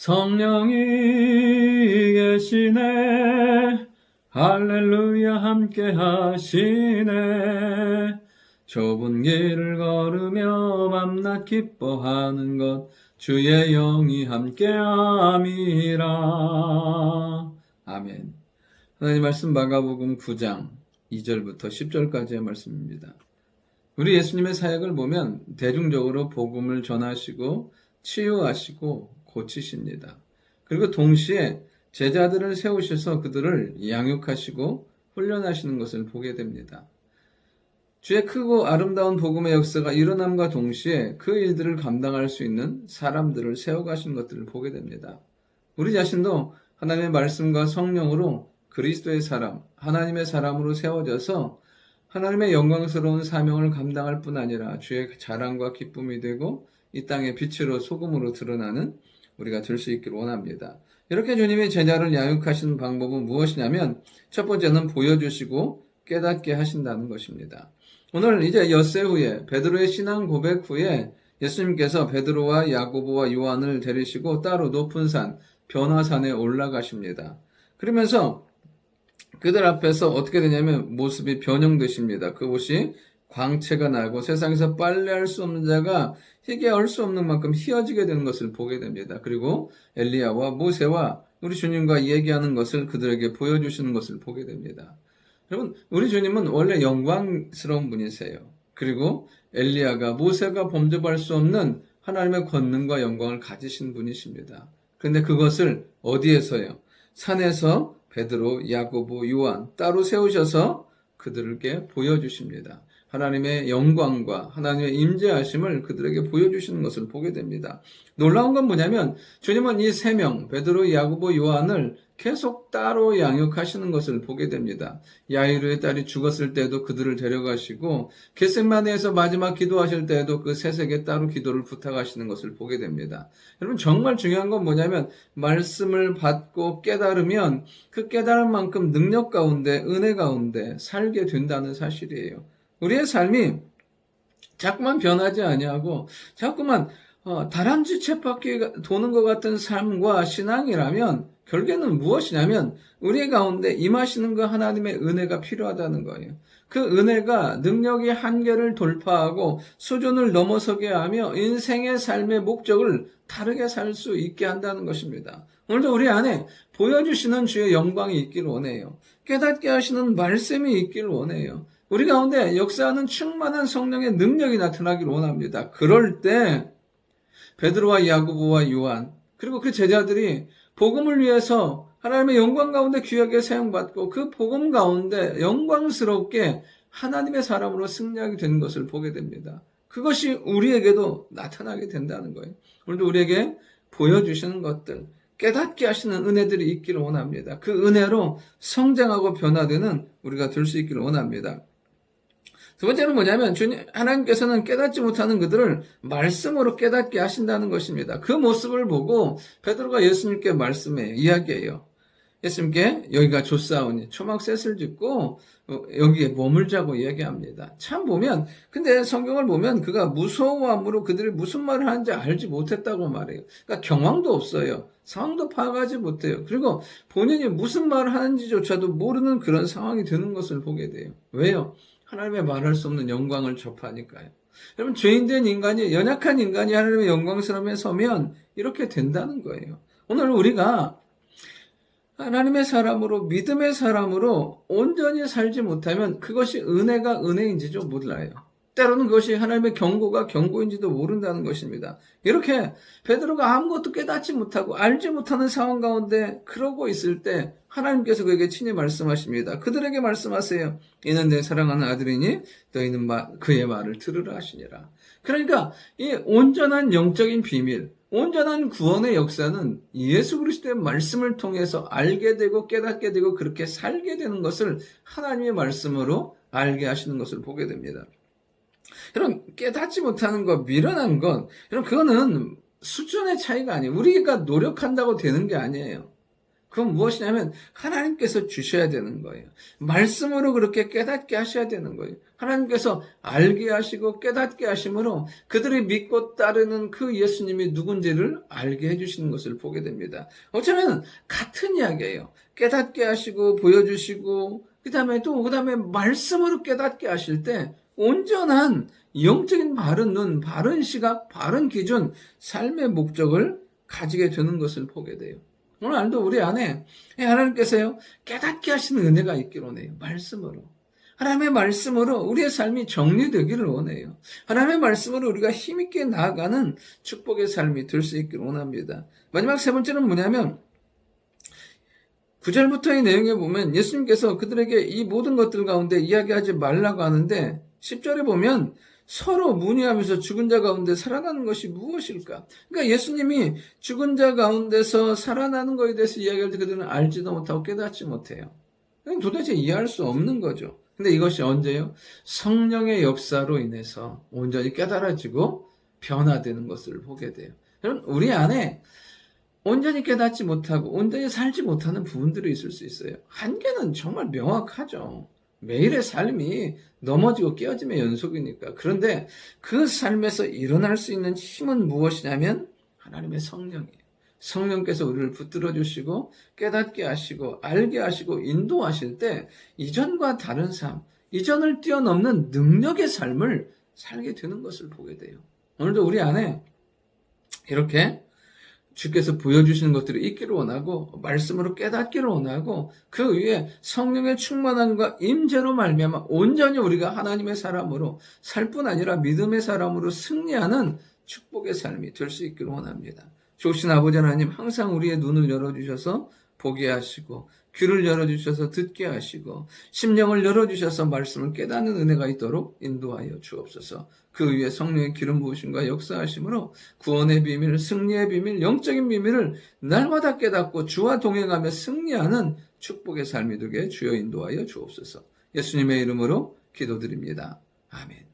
성령이 계시네. 할렐루야 함께 하시네. 좁은 길을 걸으며 밤낮 기뻐하는 것 주의 영이 함께함이라. 아멘. 하나님 말씀 마가복음 9장 2절부터 10절까지의 말씀입니다. 우리 예수님의 사역을 보면 대중적으로 복음을 전하시고 치유하시고 고치십니다. 그리고 동시에 제자들을 세우셔서 그들을 양육하시고 훈련하시는 것을 보게 됩니다. 주의 크고 아름다운 복음의 역사가 일어남과 동시에 그 일들을 감당할 수 있는 사람들을 세워가신 것들을 보게 됩니다. 우리 자신도 하나님의 말씀과 성령으로 그리스도의 사람, 하나님의 사람으로 세워져서 하나님의 영광스러운 사명을 감당할 뿐 아니라 주의 자랑과 기쁨이 되고 이 땅의 빛으로 소금으로 드러나는 우리가 될 수 있기를 원합니다. 이렇게 주님이 제자를 양육하시는 방법은 무엇이냐면 첫 번째는 보여주시고 깨닫게 하신다는 것입니다. 오늘 이제 엿새 후에 베드로의 신앙 고백 후에 예수님께서 베드로와 야고보와 요한을 데리시고 따로 높은 산 변화산에 올라가십니다. 그러면서 그들 앞에서 어떻게 되냐면 모습이 변형되십니다. 그곳이 광채가 나고 세상에서 빨래할 수 없는 자가 희게 할 수 없는 만큼 희어지게 되는 것을 보게 됩니다. 그리고 엘리야와 모세와 우리 주님과 얘기하는 것을 그들에게 보여주시는 것을 보게 됩니다. 여러분, 우리 주님은 원래 영광스러운 분이세요. 그리고 엘리야가 모세가 범접할 수 없는 하나님의 권능과 영광을 가지신 분이십니다. 그런데 그것을 어디에서요? 산에서 베드로, 야고보, 요한 따로 세우셔서 그들에게 보여주십니다. 하나님의 영광과 하나님의 임재하심을 그들에게 보여주시는 것을 보게 됩니다. 놀라운 건 뭐냐면 주님은 이 세 명 베드로, 야고보, 요한을 계속 따로 양육하시는 것을 보게 됩니다. 야이로의 딸이 죽었을 때도 그들을 데려가시고 겟세마네에서 마지막 기도하실 때에도 그 셋에게 따로 기도를 부탁하시는 것을 보게 됩니다. 여러분, 정말 중요한 건 뭐냐면 말씀을 받고 깨달으면 그 깨달은 만큼 능력 가운데 은혜 가운데 살게 된다는 사실이에요. 우리의 삶이 자꾸만 변하지 아니하고 자꾸만 다람쥐 쳇바퀴 도는 것 같은 삶과 신앙이라면 결국에는 무엇이냐면 우리 가운데 임하시는 그 하나님의 은혜가 필요하다는 거예요. 그 은혜가 능력이 한계를 돌파하고 수준을 넘어서게 하며 인생의 삶의 목적을 다르게 살 수 있게 한다는 것입니다. 오늘도 우리 안에 보여주시는 주의 영광이 있기를 원해요. 깨닫게 하시는 말씀이 있기를 원해요. 우리 가운데 역사하는 충만한 성령의 능력이 나타나기를 원합니다. 그럴 때 베드로와 야고보와 요한 그리고 그 제자들이 복음을 위해서 하나님의 영광 가운데 귀하게 사용받고 그 복음 가운데 영광스럽게 하나님의 사람으로 승리하게 되는 것을 보게 됩니다. 그것이 우리에게도 나타나게 된다는 거예요. 오늘도 우리에게 보여주시는 것들, 깨닫게 하시는 은혜들이 있기를 원합니다. 그 은혜로 성장하고 변화되는 우리가 될 수 있기를 원합니다. 두 번째는 뭐냐면 하나님께서는 깨닫지 못하는 그들을 말씀으로 깨닫게 하신다는 것입니다. 그 모습을 보고 베드로가 예수님께 말씀해요. 이야기해요. 예수님께 여기가 좋사오니 초막셋을 짓고 여기에 머물자고 이야기합니다. 참 보면 근데 성경을 보면 그가 무서워함으로 그들이 무슨 말을 하는지 알지 못했다고 말해요. 그러니까 경황도 없어요. 상황도 파악하지 못해요. 그리고 본인이 무슨 말을 하는지조차도 모르는 그런 상황이 되는 것을 보게 돼요. 왜요? 하나님의 말할 수 없는 영광을 접하니까요. 여러분, 죄인된 인간이, 연약한 인간이 하나님의 영광스러움에 서면 이렇게 된다는 거예요. 오늘 우리가 하나님의 사람으로, 믿음의 사람으로 온전히 살지 못하면 그것이 은혜가 은혜인지도 몰라요. 때로는 그것이 하나님의 경고가 경고인지도 모른다는 것입니다. 이렇게 베드로가 아무것도 깨닫지 못하고 알지 못하는 상황 가운데 그러고 있을 때 하나님께서 그에게 친히 말씀하십니다. 그들에게 말씀하세요. 이는 내 사랑하는 아들이니 너희는 그의 말을 들으라 하시니라. 그러니까 이 온전한 영적인 비밀, 온전한 구원의 역사는 예수 그리스도의 말씀을 통해서 알게 되고 깨닫게 되고 그렇게 살게 되는 것을 하나님의 말씀으로 알게 하시는 것을 보게 됩니다. 여러분, 깨닫지 못하는 것, 미련한 것, 여러분, 그거는 수준의 차이가 아니에요. 우리가 노력한다고 되는 게 아니에요. 그건 무엇이냐면 하나님께서 주셔야 되는 거예요. 말씀으로 그렇게 깨닫게 하셔야 되는 거예요. 하나님께서 알게 하시고 깨닫게 하심으로 그들이 믿고 따르는 그 예수님이 누군지를 알게 해주시는 것을 보게 됩니다. 어쩌면 같은 이야기예요. 깨닫게 하시고 보여주시고 그 다음에 말씀으로 깨닫게 하실 때 온전한 영적인 바른 눈, 바른 시각, 바른 기준, 삶의 목적을 가지게 되는 것을 보게 돼요. 오늘도 우리 안에 하나님께서요 깨닫게 하시는 은혜가 있기를 원해요. 말씀으로. 하나님의 말씀으로 우리의 삶이 정리되기를 원해요. 하나님의 말씀으로 우리가 힘있게 나아가는 축복의 삶이 될 수 있기를 원합니다. 마지막 세 번째는 뭐냐면 9절부터의 내용에 보면 예수님께서 그들에게 이 모든 것들 가운데 이야기하지 말라고 하는데 10절에 보면 서로 문의하면서 죽은 자 가운데 살아나는 것이 무엇일까? 그러니까 예수님이 죽은 자 가운데서 살아나는 것에 대해서 이야기할 때 그들은 알지도 못하고 깨닫지 못해요. 도대체 이해할 수 없는 거죠. 근데 이것이 언제요? 성령의 역사로 인해서 온전히 깨달아지고 변화되는 것을 보게 돼요. 여러분, 우리 안에 온전히 깨닫지 못하고 온전히 살지 못하는 부분들이 있을 수 있어요. 한계는 정말 명확하죠. 매일의 삶이 넘어지고 깨어짐의 연속이니까. 그런데 그 삶에서 일어날 수 있는 힘은 무엇이냐면 하나님의 성령이에요. 성령께서 우리를 붙들어 주시고 깨닫게 하시고 알게 하시고 인도하실 때 이전과 다른 삶, 이전을 뛰어넘는 능력의 삶을 살게 되는 것을 보게 돼요. 오늘도 우리 안에 이렇게 주께서 보여주시는 것들이 있기를 원하고 말씀으로 깨닫기를 원하고 그 위에 성령의 충만함과 임재로 말미암아 온전히 우리가 하나님의 사람으로 살 뿐 아니라 믿음의 사람으로 승리하는 축복의 삶이 될 수 있기를 원합니다. 좋으신 아버지 하나님, 항상 우리의 눈을 열어주셔서 보게 하시고 귀를 열어주셔서 듣게 하시고 심령을 열어주셔서 말씀을 깨닫는 은혜가 있도록 인도하여 주옵소서. 그 위에 성령의 기름 부으심과 역사하심으로 구원의 비밀, 승리의 비밀, 영적인 비밀을 날마다 깨닫고 주와 동행하며 승리하는 축복의 삶이 되게 주여 인도하여 주옵소서. 예수님의 이름으로 기도드립니다. 아멘.